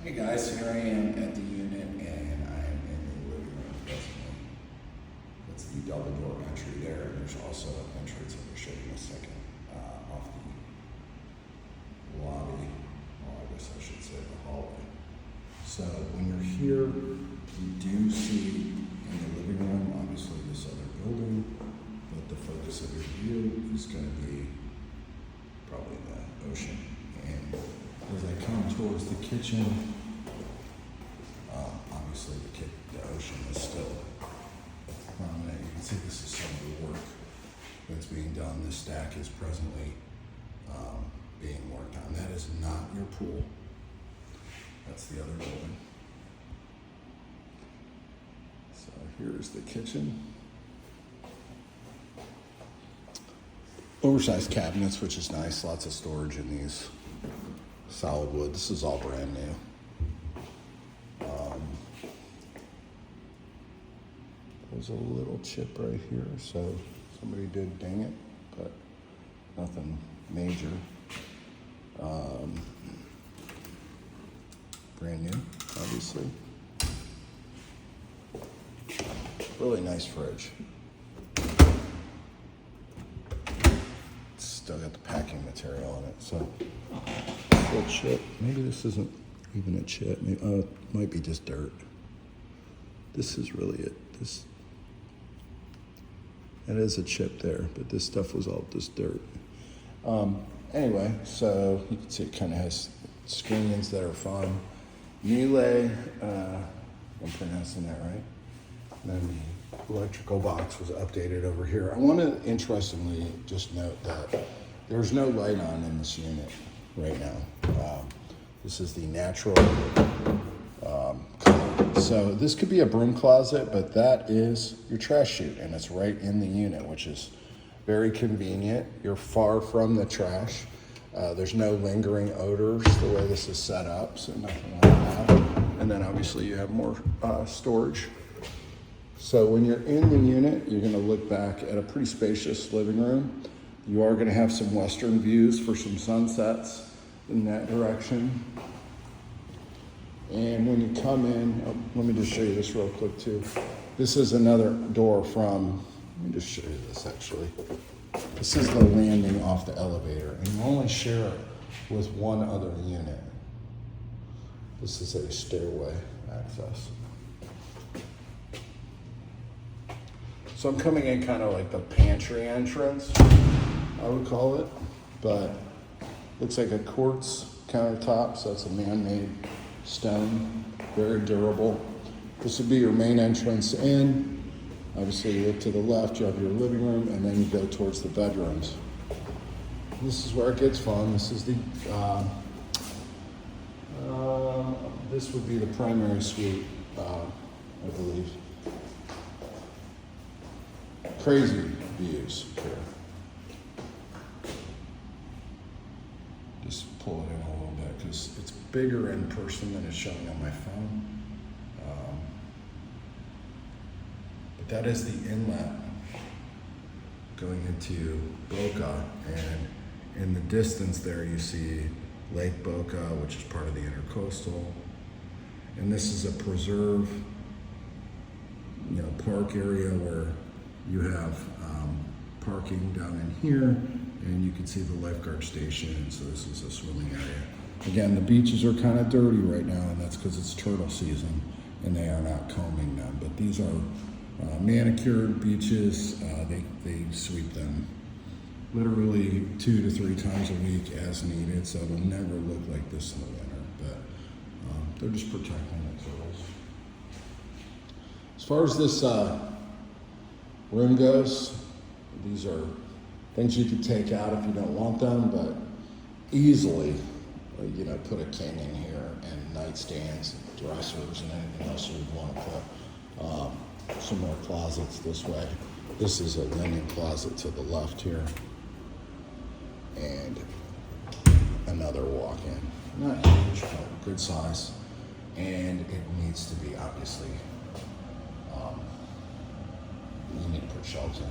Hey guys, here I am at the unit and I am in the living room presently. That's the double door entry there. There's also an entrance I'm going to show you in a second off the lobby, well I guess I should say the hallway. So when you're here, you do see in the living room, obviously this other building, but the focus of your view is going to be probably the ocean. And as I come towards the kitchen, obviously the ocean is still prominent. You can see this is some of the work that's being done. This stack is presently being worked on. That is not your pool. That's the other building. So here's the kitchen. Oversized cabinets, which is nice. Lots of storage in these. Solid wood. This is all brand new. There's a little chip right here, so somebody did ding it, but nothing major. Brand new, obviously. Really nice fridge. Still got the packing material on it, so little chip. Maybe this isn't even a chip. Maybe, it might be just dirt. This is really it. It is a chip there, but this stuff was all just dirt. Anyway, so you can see it kind of has screens that are fun. Miele, I'm pronouncing that right. And then the electrical box was updated over here. I want to interestingly just note that there's no light on in this unit right now. This is the natural color. So this could be a broom closet, but that is your trash chute, and it's right in the unit, which is very convenient. You're far from the trash. There's no lingering odors the way this is set up, so nothing like that. And then obviously you have more storage. So when you're in the unit, you're gonna look back at a pretty spacious living room. You are gonna have some western views for some sunsets in that direction. And when you come in, let me just show you this real quick too. This is another door from, let me just show you this actually. This is the landing off the elevator, and you only share it with one other unit. This is a stairway access. So I'm coming in kind of like the pantry entrance, I would call it, but looks like a quartz countertop, so it's a man-made stone, very durable. This would be your main entrance in. Obviously you look to the left, you have your living room, and then you go towards the bedrooms. This is where it gets fun. This is the, this would be the primary suite, I believe. Crazy views here. Just pull it in a little bit because it's bigger in person than it's showing on my phone. But that is the inlet going into Boca, and in the distance there you see Lake Boca, which is part of the Intercoastal. And this is a preserve, park area where you have parking down in here, and you can see the lifeguard station, so this is a swimming area. Again, the beaches are kind of dirty right now, and that's because it's turtle season, and they are not combing them. But these are manicured beaches. They sweep them literally 2 to 3 times a week as needed, so it'll never look like this in the winter, but they're just protecting the turtles. As far as this room goes, these are things you could take out if you don't want them, but easily, put a king in here, and nightstands, and dressers, and anything else you would want to put. Some more closets this way. This is a linen closet to the left here, and another walk-in. Not huge, but good size, and it needs to be obviously. You need to put shelves in.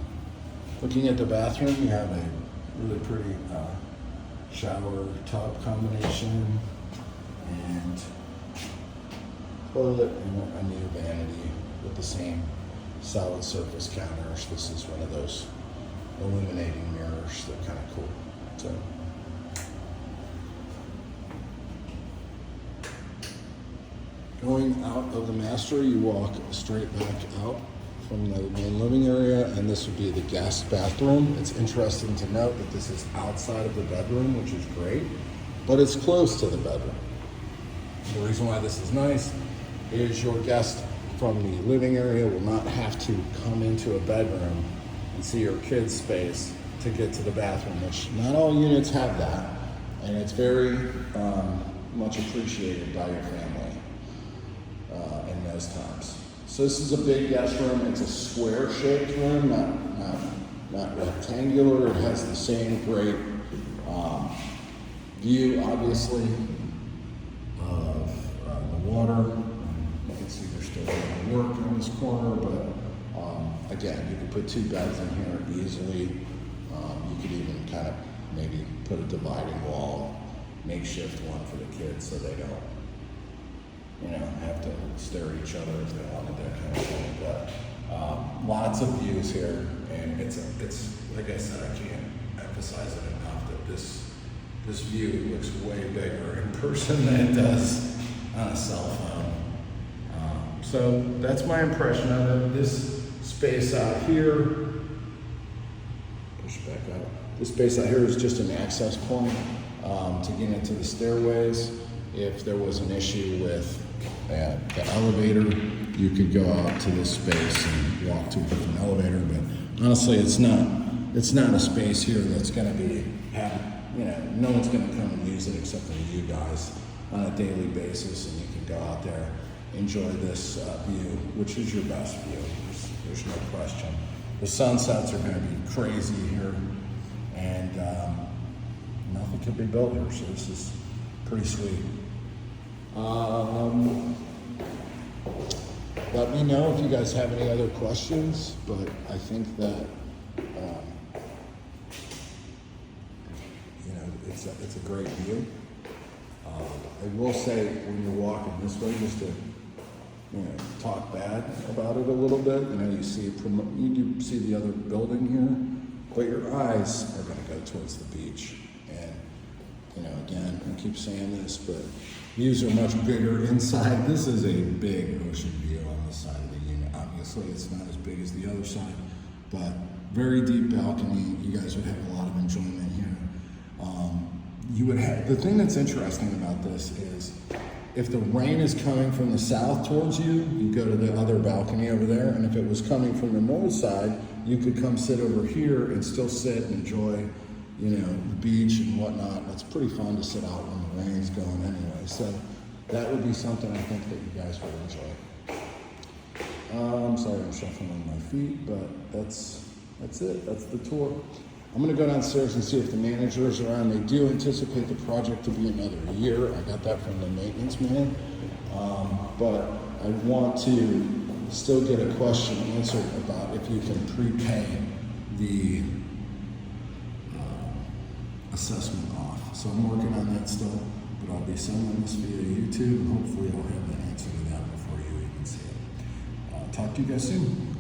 Looking at the bathroom, you have a really pretty shower tub combination, and toilet and a new vanity with the same solid surface counters. This is one of those illuminating mirrors. They're kind of cool. So. Going out of the master, you walk straight back out from the main living area, and this would be the guest bathroom. It's interesting to note that this is outside of the bedroom, which is great, but it's close to the bedroom. The reason why this is nice is your guest from the living area will not have to come into a bedroom and see your kid's space to get to the bathroom, which not all units have that, and it's very much appreciated by your family in those times. So this is a big guest room. It's a square-shaped room, not rectangular. It has the same great view, obviously, of the water. You can see there's still work in this corner, but again, you could put 2 beds in here easily. You could even kind of maybe put a dividing wall, makeshift one for the kids so they don't, have to stare at each other if they wanted, that kind of thing. But lots of views here, and it's like I said, I can't emphasize it enough that this view looks way bigger in person than it does on a cell phone. So that's my impression of it. This space out here, push back out. This space out here is just an access point to get into the stairways. If there was an issue with the elevator, you could go out to this space and walk to a different elevator. But honestly, it's not a space here that's going to be, no one's going to come and use it except for you guys on a daily basis, and you can go out there, enjoy this view, which is your best view. There's no question. The sunsets are going to be crazy here, and nothing can be built here, so this is pretty sweet. Let me know if you guys have any other questions, but I think that it's a great view. I will say when you're walking this way, just to talk bad about it a little bit. You do see the other building here, but your eyes are going to go towards the beach. And again, I keep saying this, but views are much bigger inside. This is a big ocean view on this side of the unit. Obviously, it's not as big as the other side, but very deep balcony. You guys would have a lot of enjoyment here. The thing that's interesting about this is if the rain is coming from the south towards you, you go to the other balcony over there, and if it was coming from the north side, you could come sit over here and still sit and enjoy the beach and whatnot. It's pretty fun to sit out when the rain's going anyway. So that would be something I think that you guys would enjoy. I'm sorry I'm shuffling on my feet, but that's it. That's the tour. I'm going to go downstairs and see if the managers are on. They do anticipate the project to be another year. I got that from the maintenance man. But I want to still get a question answered about if you can prepay the assessment off. So I'm working on that still, but I'll be sending this via YouTube. Hopefully I'll have the answer to that before you even see it. Talk to you guys soon.